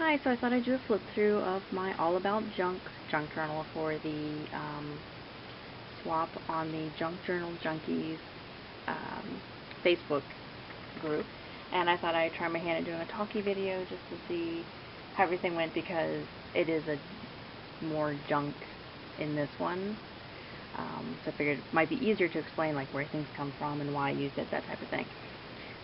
Hi, so I thought I'd do a flip through of my All About Junk journal for the swap on the Junk Journal Junkies Facebook group. And I thought I'd try my hand at doing a talkie video just to see how everything went, because it is a more junk in this one. So I figured it might be easier to explain like where things come from and why I used it, that type of thing.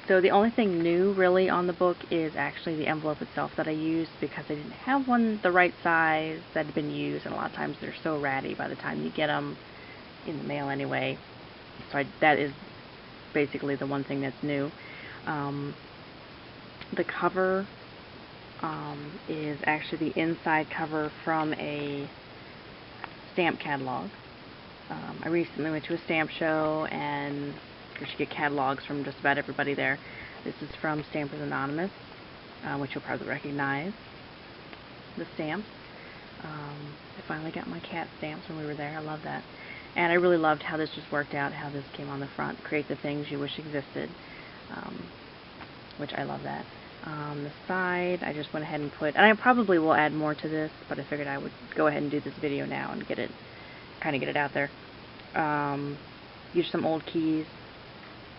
So the only thing new really on the book is actually the envelope itself that I used, because I didn't have one the right size that had been used, and a lot of times they're so ratty by the time you get them in the mail anyway. So that is basically the one thing that's new. The cover is actually the inside cover from a stamp catalog. I recently went to a stamp show, and you should get catalogs from just about everybody there. This is from Stampers Anonymous, which you'll probably recognize, the stamps. I finally got my cat stamps when we were there. I love that. And I really loved how this just worked out, how this came on the front. Create the things you wish existed, which I love that. On the side, I just went ahead and put, and I probably will add more to this, but I figured I would go ahead and do this video now and get it out there. Use some old keys.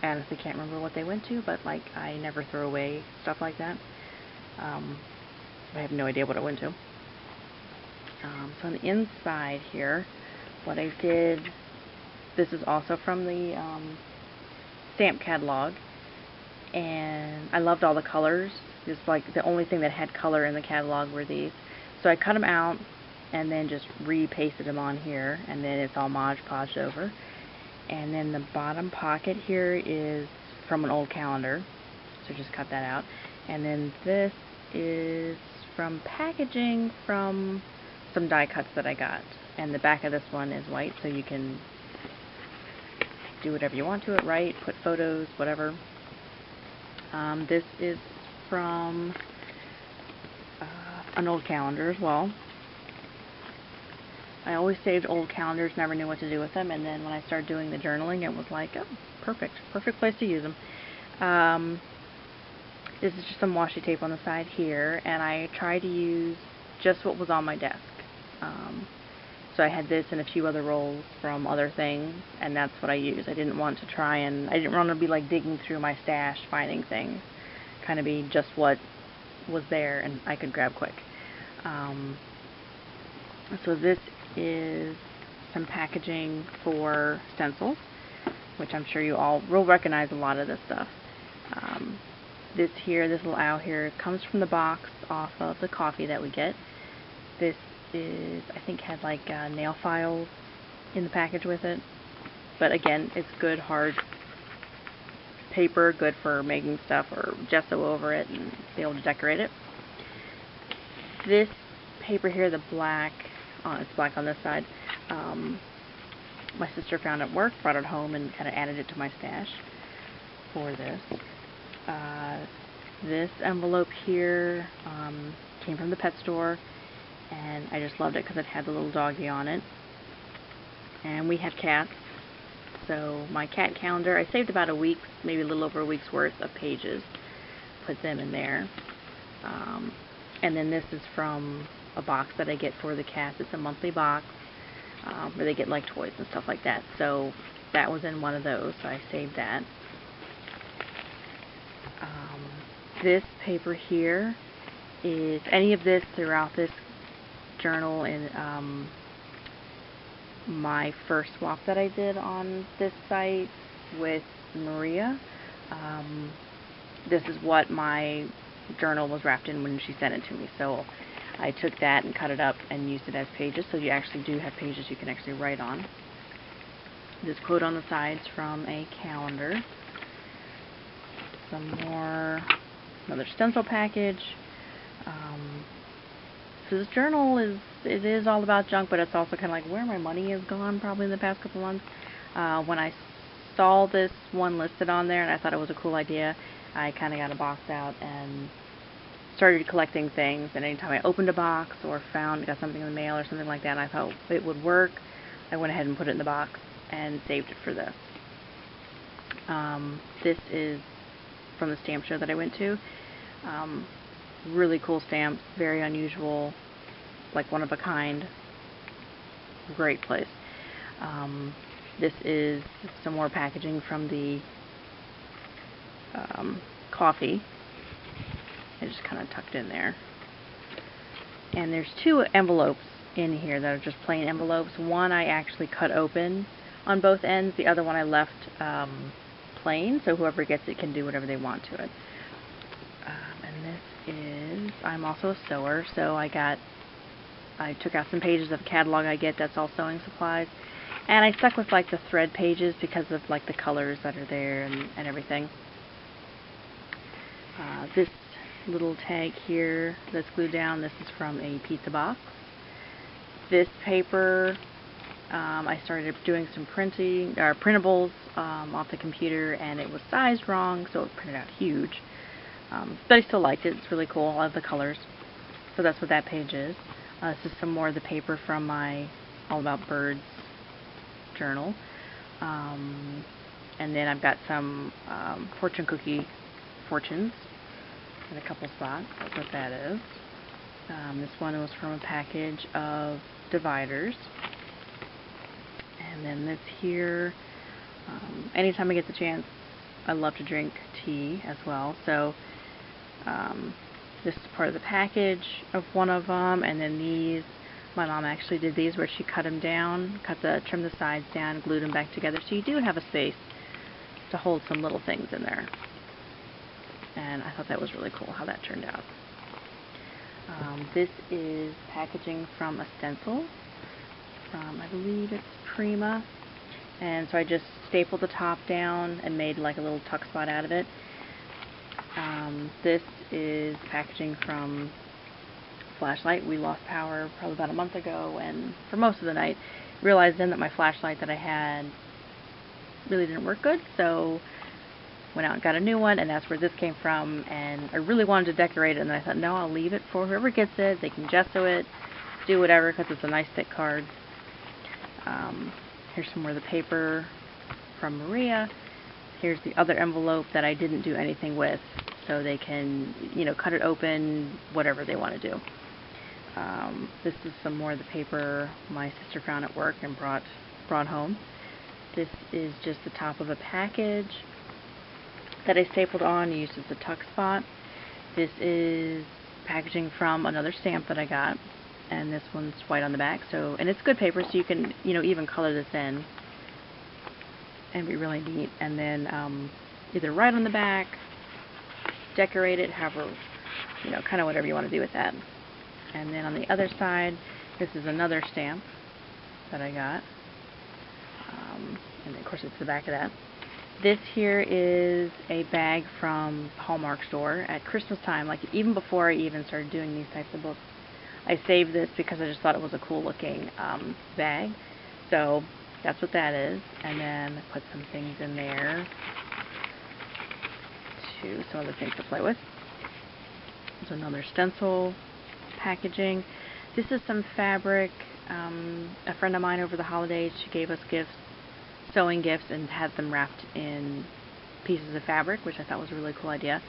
I honestly can't remember what they went to, but like, I never throw away stuff like that. I have no idea what it went to. So on the inside here, what I did, this is also from the stamp catalog, and I loved all the colors. Just like the only thing that had color in the catalog were these. So I cut them out and then just repasted them on here, and then it's all Mod Podged over. And then the bottom pocket here is from an old calendar, so just cut that out. And then this is from packaging from some die cuts that I got. And the back of this one is white, so you can do whatever you want to it, write, put photos, whatever. This is from an old calendar as well. I always saved old calendars, never knew what to do with them, and then when I started doing the journaling, it was like, oh, perfect place to use them. This is just some washi tape on the side here, and I tried to use just what was on my desk. So I had this and a few other rolls from other things, and that's what I used. I didn't want to be like digging through my stash finding things. Kind of be just what was there and I could grab quick. So this is some packaging for stencils, which I'm sure you all will recognize a lot of this stuff. This little owl here, comes from the box off of the coffee that we get. This is, I think, had like nail files in the package with it. But again, it's good hard paper, good for making stuff or gesso over it and be able to decorate it. This paper here, the black, it's black on this side. My sister found it at work, brought it home, and kind of added it to my stash for this. This envelope here came from the pet store, and I just loved it because it had the little doggy on it. And we have cats, so my cat calendar, I saved about a week, maybe a little over a week's worth of pages, put them in there. And then this is from a box that I get for the cats. It's a monthly box where they get like toys and stuff like that. So that was in one of those, so I saved that. This paper here is any of this throughout this journal in my first swap that I did on this site with Maria. This is what my journal was wrapped in when she sent it to me. So I took that and cut it up and used it as pages, so you actually do have pages you can actually write on. This quote on the sides from a calendar. Some more, another stencil package. So this journal is all about junk, but it's also kind of like where my money has gone probably in the past couple months. When I saw this one listed on there and I thought it was a cool idea, I kind of got a box out and started collecting things, and anytime I opened a box or got something in the mail or something like that and I thought it would work, I went ahead and put it in the box and saved it for this. This is from the stamp show that I went to. Really cool stamps, very unusual, like one of a kind. Great place. This is some more packaging from the coffee. I just kind of tucked in there. And there's 2 envelopes in here that are just plain envelopes. One I actually cut open on both ends. The other one I left plain, so whoever gets it can do whatever they want to it. And this is, I'm also a sewer, so I took out some pages of a catalog I get that's all sewing supplies. And I stuck with like the thread pages because of like the colors that are there and everything. This little tag here that's glued down, this is from a pizza box. This paper, I started doing some printables off the computer, and it was sized wrong, so it printed out huge. But I still liked it. It's really cool. I love the colors. So that's what that page is. This is some more of the paper from my All About Birds journal. And then I've got some fortune cookie fortunes in a couple spots. That's what that is. This one was from a package of dividers. And then this here, anytime I get the chance, I love to drink tea as well. So this is part of the package of one of them, and then these, my mom actually did these where she cut them down, trimmed the sides down, glued them back together, so you do have a space to hold some little things in there. And I thought that was really cool how that turned out. This is packaging from a stencil from, I believe it's Prima. And so I just stapled the top down and made like a little tuck spot out of it. This is packaging from flashlight. We lost power probably about a month ago, and for most of the night realized then that my flashlight that I had really didn't work good, so went out and got a new one, and that's where this came from. And I really wanted to decorate it, and then I thought, no, I'll leave it for whoever gets it. They can gesso it, do whatever, because it's a nice thick card. Here's some more of the paper from Maria. Here's the other envelope that I didn't do anything with, so they can, you know, cut it open, whatever they want to do. This is some more of the paper my sister found at work and brought home. This is just the top of a package that I stapled on, used as a tuck spot. This is packaging from another stamp that I got, and this one's white on the back, so, and it's good paper, so you can, you know, even color this in and be really neat. And then either write on the back, decorate it, however, you know, kind of whatever you want to do with that. And then on the other side, this is another stamp that I got, and of course it's the back of that. This here is a bag from Hallmark store at Christmas time, like even before I even started doing these types of books. I saved this because I just thought it was a cool looking bag. So that's what that is. And then I put some things in there, some other things to play with. There's another stencil packaging. This is some fabric. A friend of mine over the holidays, she gave us gifts, sewing gifts, and had them wrapped in pieces of fabric, which I thought was a really cool idea.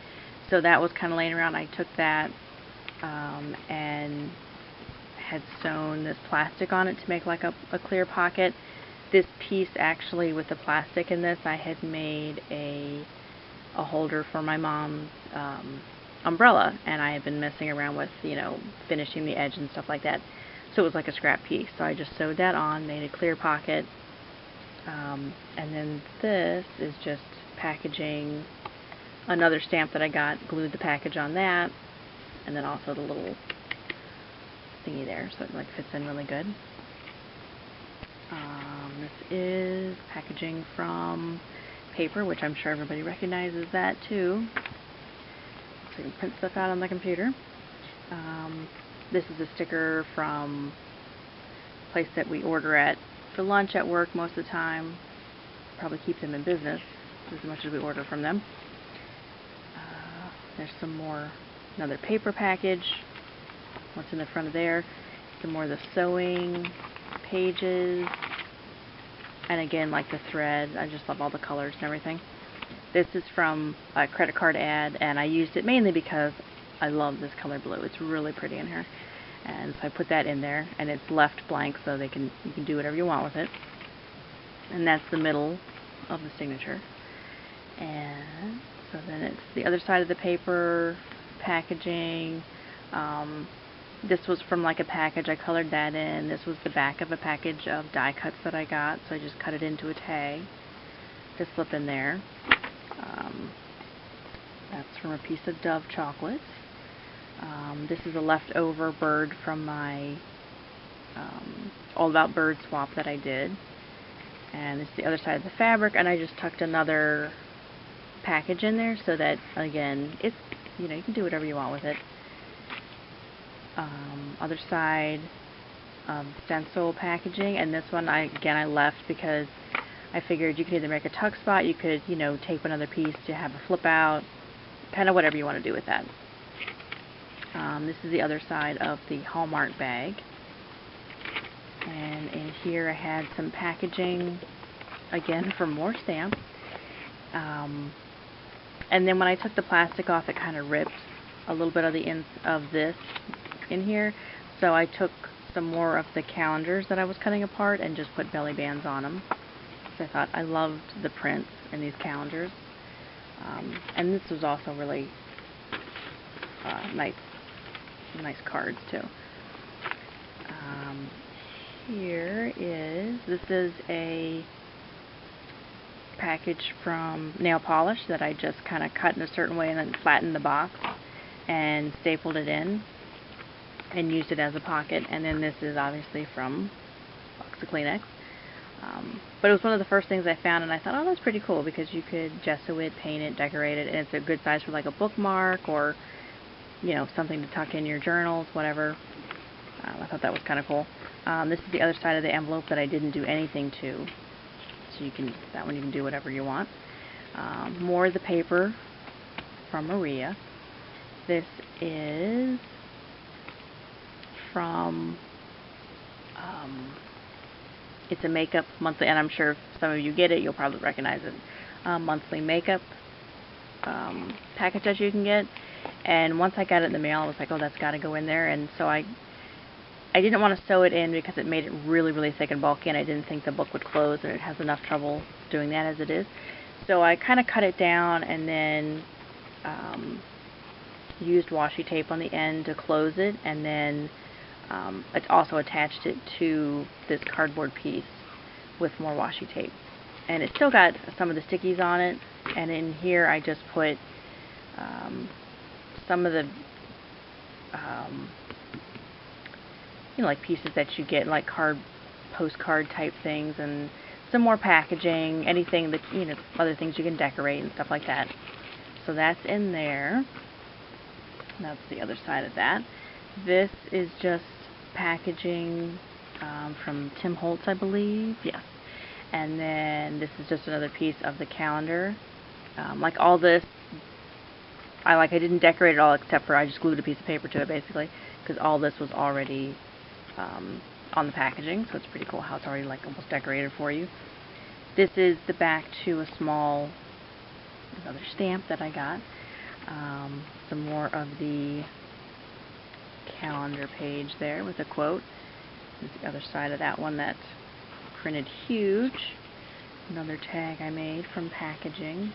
So that was kind of laying around. I took that and had sewn this plastic on it to make like a clear pocket. This piece actually, with the plastic in this, I had made a holder for my mom's umbrella, and I had been messing around with, you know, finishing the edge and stuff like that. So it was like a scrap piece. So I just sewed that on, made a clear pocket. And then this is just packaging another stamp that I got, glued the package on that, and then also the little thingy there, so it like fits in really good. This is packaging from paper, which I'm sure everybody recognizes that too. So you can print stuff out on the computer. This is a sticker from a place that we order at for lunch at work most of the time. Probably keep them in business as much as we order from them. There's some more, another paper package. What's in the front of there? Some more of the sewing pages. And again, like the thread, I just love all the colors and everything. This is from a credit card ad, and I used it mainly because I love this color blue. It's really pretty in here. And so I put that in there, and it's left blank, so you can do whatever you want with it. And that's the middle of the signature. And so then it's the other side of the paper, packaging. This was from like a package. I colored that in. This was the back of a package of die cuts that I got, so I just cut it into a tag to slip in there. That's from a piece of Dove chocolate. This is a leftover bird from my All About Bird swap that I did. And this is the other side of the fabric, and I just tucked another package in there so that, again, it's, you know, you can do whatever you want with it. Other side, stencil packaging, and this one I left because I figured you could either make a tuck spot, you could, you know, tape another piece to have a flip out, kind of whatever you want to do with that. This is the other side of the Hallmark bag, and in here I had some packaging, again for more stamps, and then when I took the plastic off, it kind of ripped a little bit of the ends of this in here, so I took some more of the calendars that I was cutting apart and just put belly bands on them. So I thought I loved the prints in these calendars, and this was also really nice cards too. This is a package from nail polish that I just kind of cut in a certain way and then flattened the box and stapled it in and used it as a pocket. And then this is obviously from a box of Kleenex. But it was one of the first things I found, and I thought, oh, that's pretty cool because you could gesso it, paint it, decorate it, and it's a good size for like a bookmark or, you know, something to tuck in your journals, whatever. I thought that was kind of cool. This is the other side of the envelope that I didn't do anything to, so that one you can do whatever you want. More of the paper from Maria. This is from, it's a makeup monthly, and I'm sure if some of you get it, you'll probably recognize it. Monthly makeup package that you can get. And once I got it in the mail, I was like, oh, that's got to go in there. And so I didn't want to sew it in because it made it really, really thick and bulky, and I didn't think the book would close, and it has enough trouble doing that as it is. So I kind of cut it down and then used washi tape on the end to close it, and then it's also attached it to this cardboard piece with more washi tape. And it still got some of the stickies on it, and in here I just put some of the you know, like pieces that you get, like postcard type things, and some more packaging, anything that, you know, other things you can decorate and stuff like that. So that's in there. That's the other side of that. This is just packaging from Tim Holtz, I believe. Yes. And then this is just another piece of the calendar. Like all this, I didn't decorate it all except for I just glued a piece of paper to it basically, because all this was already on the packaging, so it's pretty cool how it's already like almost decorated for you. This is the back to another stamp that I got. Some more of the calendar page there with a quote. This is the other side of that one that's printed huge. Another tag I made from packaging.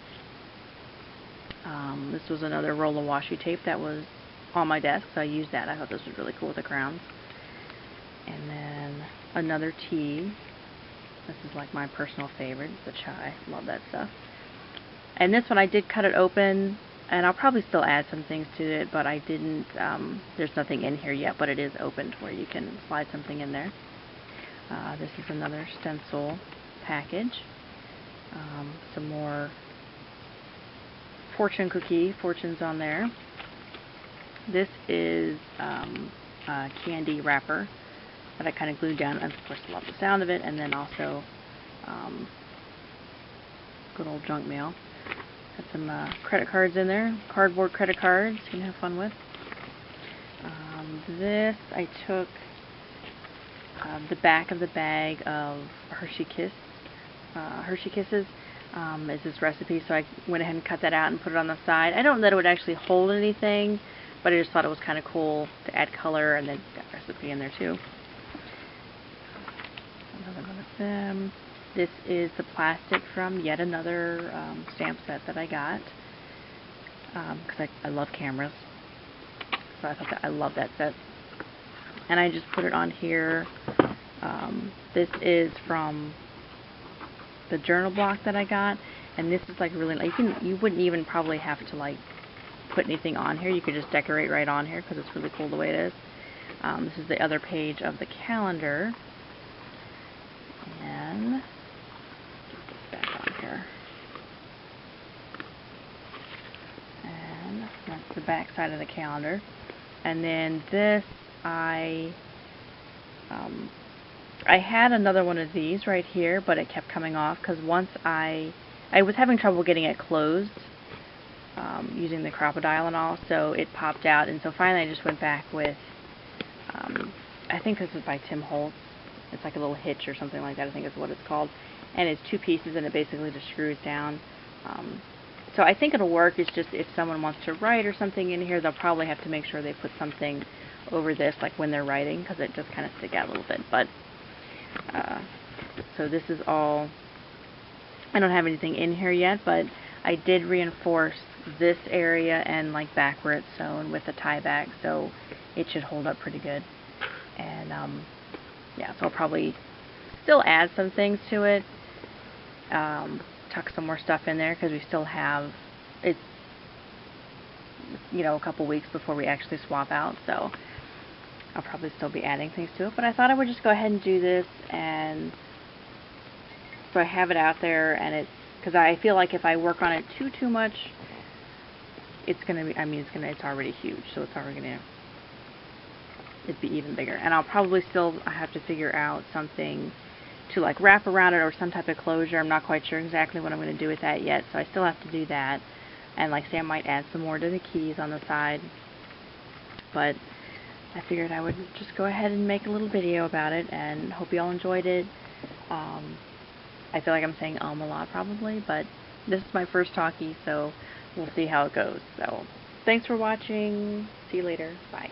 This was another roll of washi tape that was on my desk, so I used that. I thought this was really cool with the crowns. And then another tea. This is like my personal favorite, the chai. Love that stuff. And this one I did cut it open, and I'll probably still add some things to it, but I didn't, there's nothing in here yet, but it is opened where you can slide something in there. This is another stencil package. Some more fortune cookie, fortunes on there. This is a candy wrapper that I kind of glued down, and of course I love the sound of it, and then also good old junk mail. Got some credit cards in there, cardboard credit cards you can have fun with. This I took the back of the bag of Hershey Kisses. Is this recipe, so I went ahead and cut that out and put it on the side. I don't know that it would actually hold anything, but I just thought it was kind of cool to add color, and then got recipe in there too. Another one of them. This is the plastic from yet another stamp set that I got, because I love cameras, so I thought that I love that set. And I just put it on here. This is from the journal block that I got, and this is like really, you wouldn't even probably have to like put anything on here. You could just decorate right on here because it's really cool the way it is. This is the other page of the calendar, and get this back on here. And that's the back side of the calendar. And then this, I had another one of these right here, but it kept coming off because once I was having trouble getting it closed using the crocodile and all, so it popped out, and so finally I just went back with, I think this is by Tim Holtz. It's like a little hitch or something like that, I think is what it's called, and it's 2 pieces and it basically just screws down. So I think it'll work. It's just if someone wants to write or something in here, they'll probably have to make sure they put something over this, like when they're writing, because it just kind of stick out a little bit. But so this is all, I don't have anything in here yet, but I did reinforce this area and like back where it's sewn with the tie back, so it should hold up pretty good. And yeah, so I'll probably still add some things to it, tuck some more stuff in there, because we still have, it's, you know, a couple weeks before we actually swap out, so I'll probably still be adding things to it. But I thought I would just go ahead and do this, and so I have it out there, and it's, because I feel like if I work on it too much, it's gonna be, I mean, it's already huge, so it's already gonna, it'd be even bigger. And I'll probably still have to figure out something to like wrap around it or some type of closure. I'm not quite sure exactly what I'm going to do with that yet, so I still have to do that. And like I say, I might add some more to the keys on the side, but I figured I would just go ahead and make a little video about it, and hope you all enjoyed it. I feel like I'm saying a lot probably, but this is my first talkie, so we'll see how it goes. So thanks for watching. See you later. Bye.